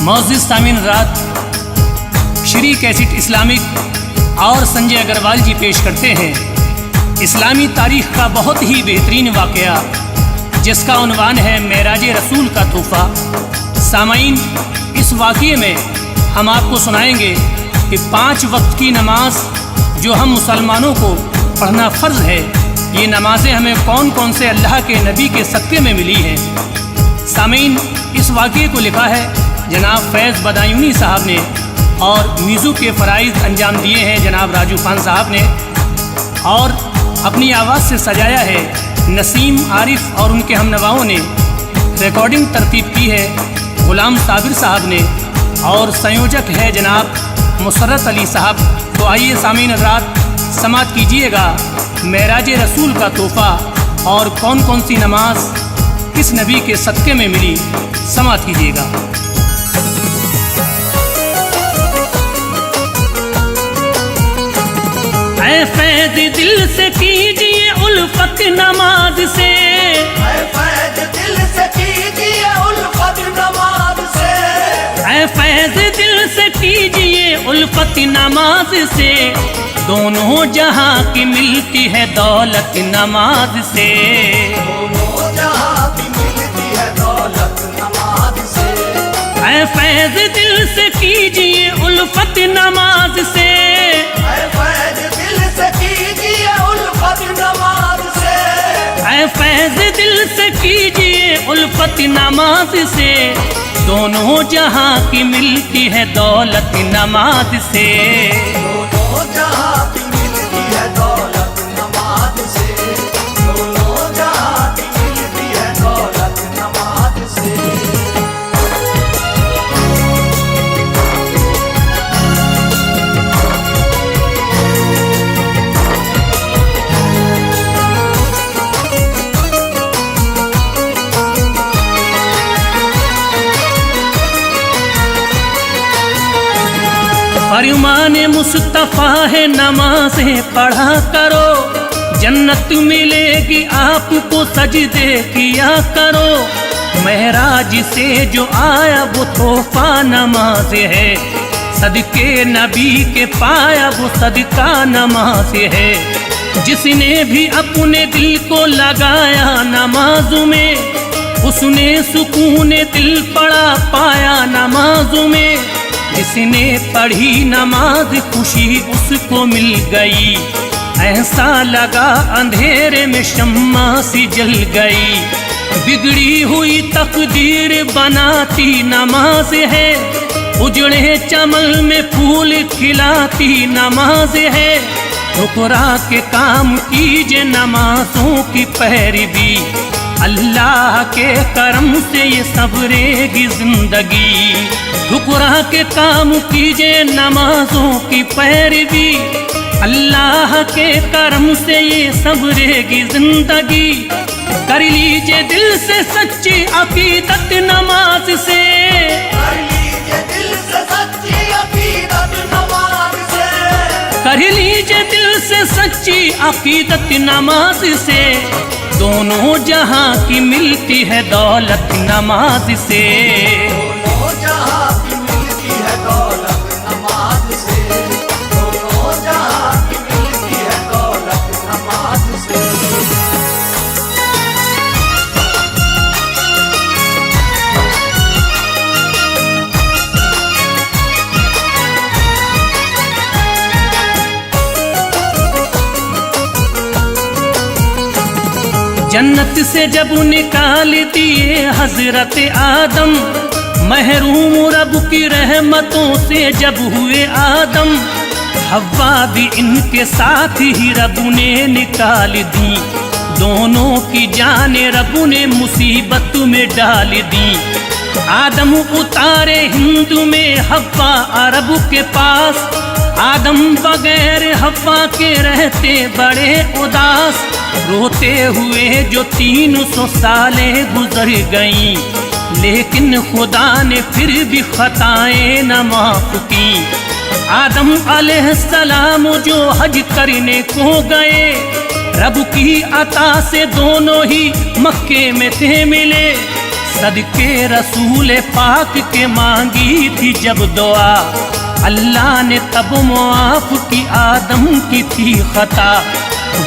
मौजूद सामीन रात श्री कैसेट इस्लामिक और संजय अग्रवाल जी पेश करते हैं इस्लामी तारीख का बहुत ही बेहतरीन वाक़या जिसका उन्वान है मेराज रसूल का तोहफ़ा। सामाईन, इस वाक़ये में हम आपको सुनाएंगे कि 5 वक्त की नमाज जो हम मुसलमानों को पढ़ना फ़र्ज़ है, ये नमाज़ें हमें कौन कौन से अल्लाह के नबी के सदक़े में मिली हैं। सामीन, इस वाक़ये को लिखा है जनाब फैज़ बदायूनी साहब ने और म्यूज़िक के फ़राइज़ अंजाम दिए हैं जनाब राजू खान साहब ने, और अपनी आवाज़ से सजाया है नसीम आरिफ और उनके हमनवाओं ने। रिकॉर्डिंग तरतीब की है ग़ुलाम साबिर साहब ने और संयोजक है जनाब मुसर्रत अली साहब। तो आइए सामीन हज़रात समात कीजिएगा मेराज रसूल का तोहफ़ा और कौन कौन सी नमाज किस नबी के सदक़े में मिली, समात कीजिएगा। ऐ फैज़ दिल से कीजिए उल्फत नमाज से, ऐ फैज़ दिल से कीजिए उल्फत नमाज से, ऐ फैज़ दिल से कीजिए उल्फत नमाज से, दोनों जहां की मिलती है दौलत नमाज से, दोनों जहां की मिलती है दौलत नमाज से। ऐ फैज़ दिल से कीजिए उल्फत नमाज से, ऐ फैज़ दिल से कीजिए उल्फत नमाज से, ऐ फैज़ दिल से कीजिए उल्फत नमाज से, दोनों जहां की मिलती है दौलत नमाज से, दोनों जहां की मिलती है दौलत नमाज से, दोनों जहां की मिलती है दौलत नमाज से। फरमान मुस्तफ़ा है नमाज़ें पढ़ा करो, जन्नत मिलेगी आपको सजदे किया करो। महराज से जो आया वो तोहफ़ा नमाज है, सदके नबी के पाया वो सदका नमाज है। जिसने भी अपने दिल को लगाया नमाज में, उसने सुकून दिल पड़ा पाया नमाज में। जिसने पढ़ी नमाज खुशी उसको मिल गई, ऐसा लगा अंधेरे में शम्मा सी जल गई। बिगड़ी हुई तकदीर बनाती नमाज है, उजड़े चमन में फूल खिलाती नमाज है। ठुकरा के काम कीजिए नमाजों की पैरवी, अल्लाह के करम से ये सबरेगी जिंदगी। ठुकरा के काम कीजिए नमाजों की पैरवी, अल्लाह के करम से ये सबरेगी जिंदगी। कर लीजिए दिल से सच्ची अकीदत नमाज से, कर लीजिए दिल से सच्ची अकीदत नमाज से, कर लीजिए दिल से सच्ची अकीदत नमाज से, दोनों जहां की मिलती है दौलत नमाज से, दोनों जहां की मिलती है दौलत नमाज से, दोनों जहां की मिलती है दौलत नमाज से। जन्नत से जब निकाल दिए हजरत आदम, महरूम रब की रहमतों से जब हुए आदम। हव्वा भी इनके साथ ही रब ने निकाल दी, दोनों की जाने रब ने मुसीबत में डाल दी। आदम उतारे हिंदू में हव्वा अरब के पास, आदम बगैर हव्वा के रहते बड़े उदास। रोते हुए जो 300 सालें गुजर गईं, लेकिन खुदा ने फिर भी खताएं न माफ की। आदम अलैहिस्सलाम जो हज करने को गए, रब की अता से दोनों ही मक्के में थे मिले। सदके रसूल पाक के मांगी थी जब दुआ, अल्लाह ने तब मुआफ की आदम की थी खता।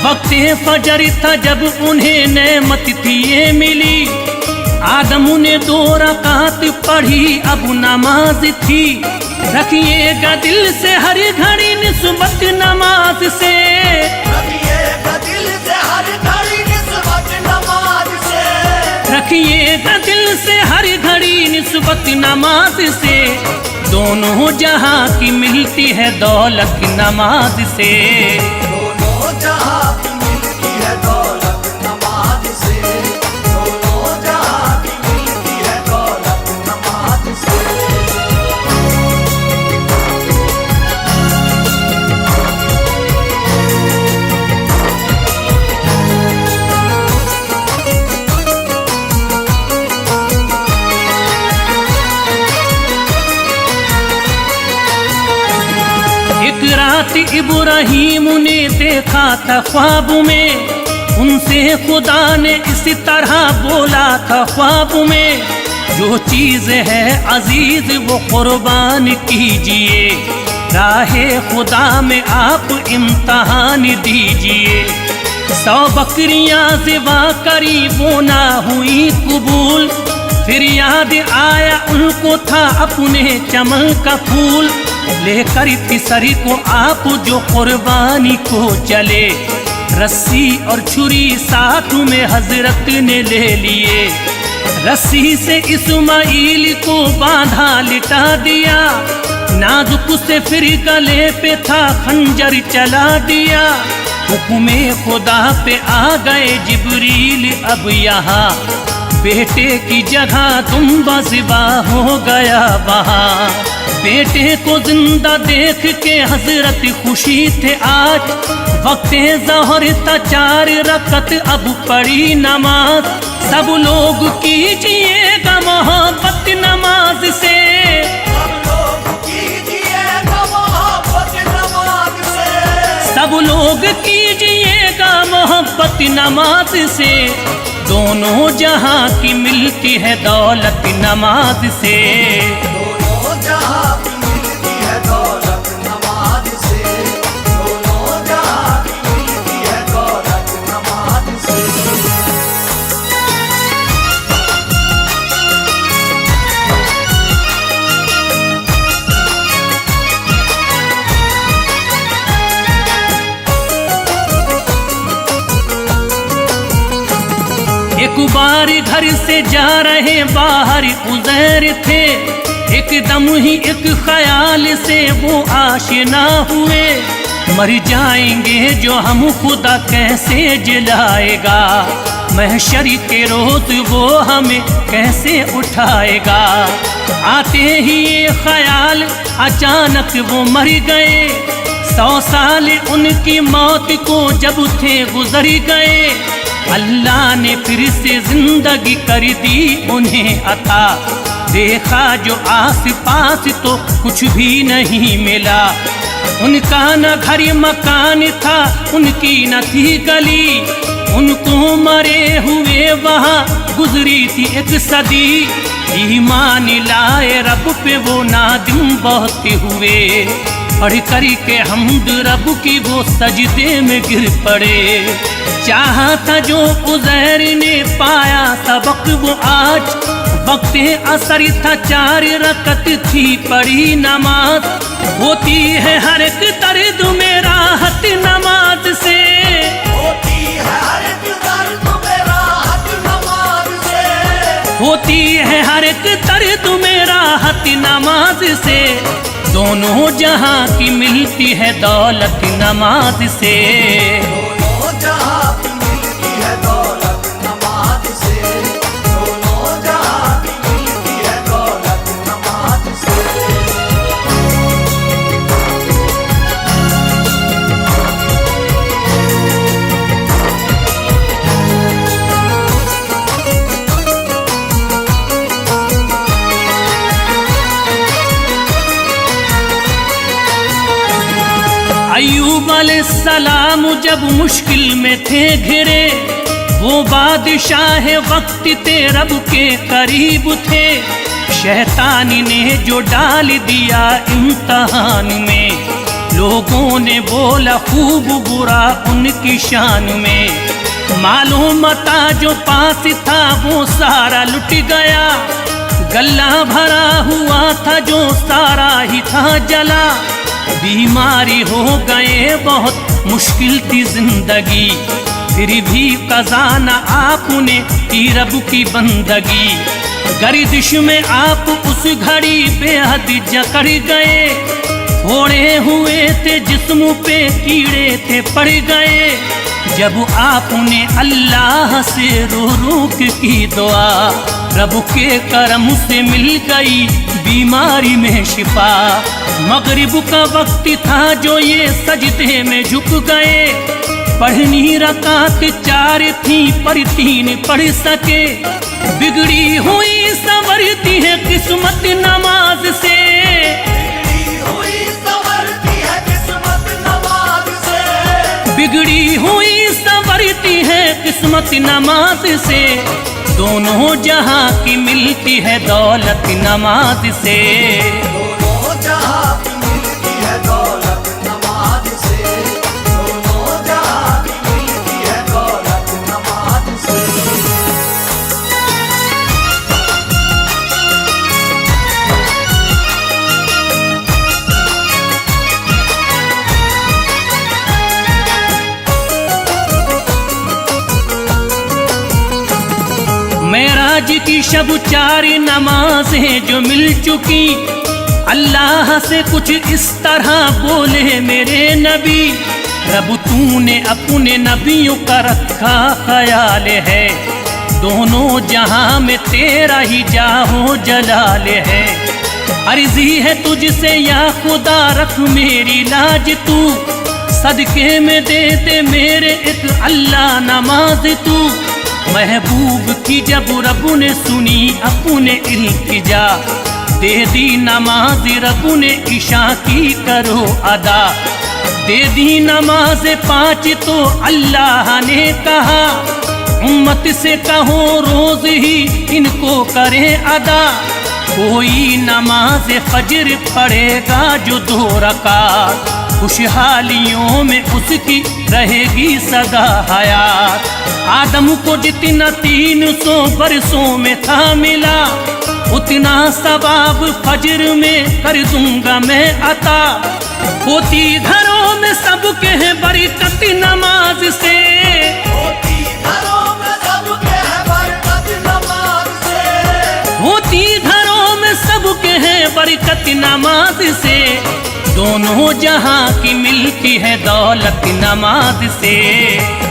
वक्त फजर था जब उन्हें नेमत थी ये मिली, आदम ने 2 रकात पढ़ी अब नमाज थी। रखिएगा दिल से हर घड़ी निस्बत नमाज से, रखिएगा दिल से हर घड़ी निस्बत नमाज से, रखिएगा दिल से हर घड़ी निस्बत नमाज से। दोनों जहां की मिलती है दौलत नमाज से। दोनों जहां की मिलती है दौलत नमाज से, दोनों जहां की मिलती है दौलत नमाज से। एक रात इब्राहीम ने देखा था ख्वाब में, उनसे खुदा ने इसी तरह बोला था ख्वाब में, जो चीज़ है अजीज वो कुर्बान कीजिए, राहे खुदा में आप इम्तहान दीजिए। 100 बकरियां ज़िबा करी वो ना हुई कबूल, फिर याद आया उनको था अपने चमन का फूल। लेकर तिसरी को आप जो कुर्बानी को चले, रस्सी और छुरी साथ में हजरत ने ले लिए। रस्सी से इस्माइल को बांधा लिटा दिया, नाजुक से फिर गले पे था खंजर चला दिया। हुक्मे खुदा पे आ गए जिब्रील अब यहाँ, बेटे की जगह दुम्बा ज़िबा हो गया वहाँ। बेटे को जिंदा देख के हजरत खुशी थे आज, वक्त ज़हर था 4 रकत अब पड़ी नमाज। सब लोग कीजिएगा मोहब्बत नमाज से, सब लोग कीजिएगा मोहब्बत नमाज से, सब लोग कीजिएगा मोहब्बत नमाज से। दोनों जहां की मिलती है दौलत नमाज से। दोनों जहां की मिलती है दौलत नमाज से, दोनों जहां की मिलती है दौलत नमाज से। एक बार घर से जा रहे बाहर उज़ैर थे, एकदम ही एक ख्याल से वो आशना हुए। मर जाएंगे जो हम खुदा कैसे जलाएगा, महशर के रोज वो हमें कैसे उठाएगा। आते ही ये ख्याल अचानक वो मर गए, 100 साल उनकी मौत को जब थे गुजर गए। अल्लाह ने फिर से जिंदगी कर दी उन्हें अता, देखा जो आस पास तो कुछ भी नहीं मिला। उनका न घर मकान था, उनकी न थी गली, उनको मरे हुए वहाँ गुजरी थी एक सदी। ईमान लाए रब पे वो नादिम बहुत हुए, पढ़ कर के हम्द रब की वो सजदे में गिर पड़े। चाहा था जो उज़ैर ने पाया सबक वो आज, वक्त असर था 4 रकत थी पढ़ी नमाज। होती है हर एक दर्द में राहत नमाज से, होती है हर एक दर्द में राहत नमाज से, होती है हर एक दर्द में राहत नमाज से। दोनों जहां की मिलती है दौलत नमाज से। दोनों जहां की मिलती है दौलत नमाज से, दोनों जहां की मिलती है दौलत नमाज से। अय्यूब अलैहिस्सलाम जब मुश्किल में थे घिरे, वो बादशाह वक्त थे रब के करीब थे, शैतानी ने जो डाल दिया इम्तहान में। लोगों ने बोला खूब बुरा उनकी शान में, मालूम मता जो पास था वो सारा लुट गया। गल्ला भरा हुआ था जो सारा ही था जला। बीमारी हो गए बहुत मुश्किल थी जिंदगी, फिर भी कज़ाना आपने की रब की बंदगी। गर्दिश में आप उस घड़ी बेहद जकड़ गए, फोड़े हुए थे जिस्म पे कीड़े थे पड़ गए। जब आपने अल्लाह से रो रो की दुआ, रब के करम से मिल गई बीमारी में शिफा। मगरिब का वक्त था जो ये सजदे में झुक गए, पढ़नी रकात 4 थी पर 3 पढ़ सके। बिगड़ी हुई संवरती है किस्मत नमाज से, बिगड़ी हुई संवरती है किस्मत नमाज से। दोनों जहां की मिलती है दौलत नमाज से, दोनों जहां की मिलती है दौलत नमाज से, दोनों जहां की मिलती है दौलत नमाज से। मेराज की शब 4 नमाजें जो मिल चुकी, अल्लाह से कुछ इस तरह बोले मेरे नबी। रब तूने अपने नबियों का रखा ख्याल है, दोनों जहां में तेरा ही जाहो जलाल है। अर्जी है तुझसे या खुदा रख मेरी लाज तू, सदके में दे दे मेरे एक अल्लाह नमाज तू। महबूब की जब रब ने सुनी अपने इल्तिजा, दे दी नमाज रब ने इशा की करो अदा। दे दी नमाज 5 तो अल्लाह ने कहा, उम्मत से कहो रोज ही इनको करें अदा। कोई नमाज फजर पढ़ेगा जो 2 रकात, खुशहालियों में उसकी रहेगी सदा हयात। आदम को जितना 300 बरसों में था मिला, उतना सवाब फजर में कर दूंगा मैं अता। होती घरों में सबके है बरकत नमाज से, होती घरों में सबके है बरकत नमाज से, होती घरों में सबके है बरकत नमाज से। दोनों जहां की मिलती है दौलत नमाज से,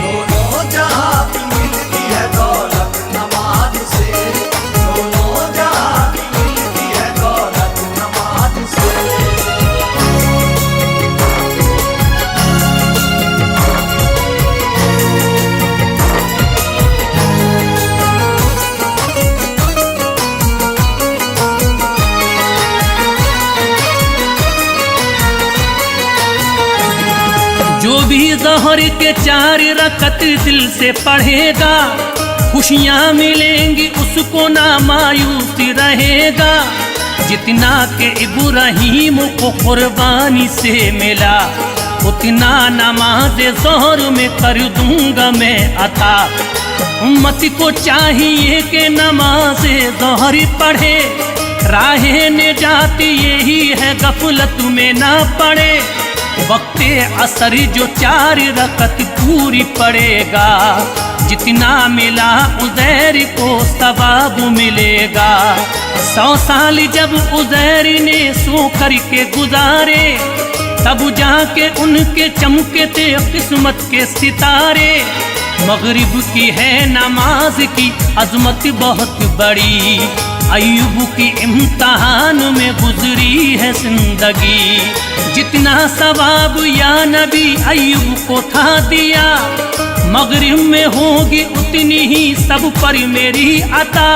दोनों जहां की मिलती है दौलत नमाज से, दोनों जहां की मिलती है दौलत नमाज से। जो भी ज़हर के 4 रकत दिल से पढ़ेगा, खुशियाँ मिलेंगी उसको ना मायूसी रहेगा। जितना के इब्राहीम को कुर्बानी से मिला, उतना नमाज ज़हर में कर दूंगा मैं अता। उम्मत को चाहिए कि नमाज ज़हर पढ़े, राहे निजात यही है गफलत में ना पड़े। वक्ते असर जो 4 रकत पूरी पड़ेगा, जितना मिला उज़ैर को सवाब मिलेगा। 100 साल जब उज़ैर ने सो करके गुजारे, तब जाके उनके चमके थे किस्मत के सितारे। मगरिब की है नमाज की अजमत बहुत बड़ी, अय्यूब की इम्तहान में गुजरी है जिंदगी। जितना सवाब या नबी अय्यूब को था दिया, मगरिब में होगी उतनी ही सब पर मेरी अता।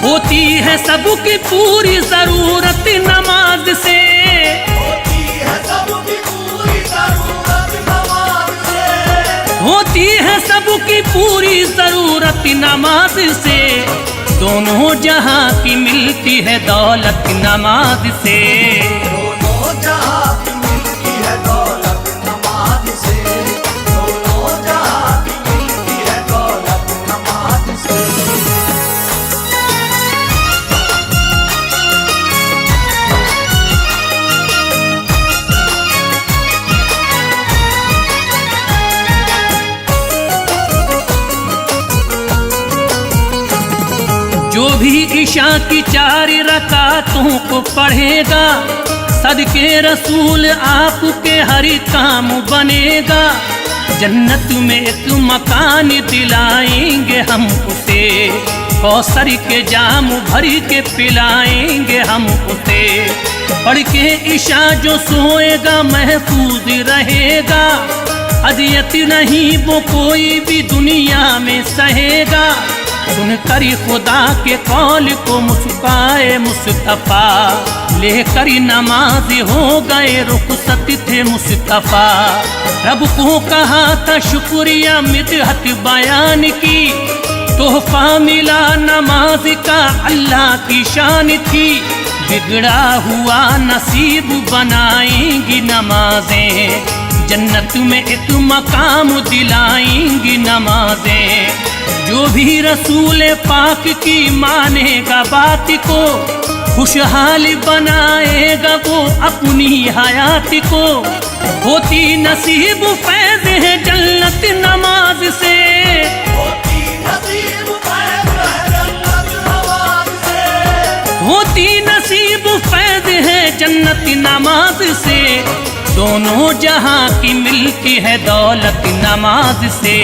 होती है सबकी पूरी जरूरत नमाज से, होती है सबकी पूरी जरूरत नमाज से, होती है सबकी की पूरी जरूरत नमाज से, दोनों जहां की मिलती है दौलत नमाज से। दोनों जहां की मिलती है दौलत नमाज से, दोनों जहां की मिलती है दौलत नमाज से। जो भी ईशा की 4 रकातों को पढ़ेगा, सदके रसूल आपके हर काम बनेगा। जन्नत में एक मकान दिलाएंगे हम उसे, कौसर के जाम भर के पिलाएंगे हम उसे। पढ़ के ईशा जो सोएगा महफूज रहेगा, अजियत नहीं वो कोई भी दुनिया में सहेगा। सुनकर खुदा के कौल को मुस्काए मुस्तफा, लेकर नमाज हो गए रुखसत थे मुस्तफा। रब को कहा था शुक्रिया मिदहत बयान की, तोहफा मिला नमाज का अल्लाह की शान थी। बिगड़ा हुआ नसीब बनाएंगी नमाजें, जन्नत में एक मकाम दिलाएंगी नमाजें। जो भी रसूल पाक की मानेगा बात को, खुशहाल बनाएगा वो अपनी हयात को। होती नसीब फैज़ है जन्नत नमाज से, होती नसीब फैज़ है जन्नत नमाज से, होती नसीब फैज़ है जन्नत नमाज से। दोनों जहां की मिलती है दौलत नमाज से।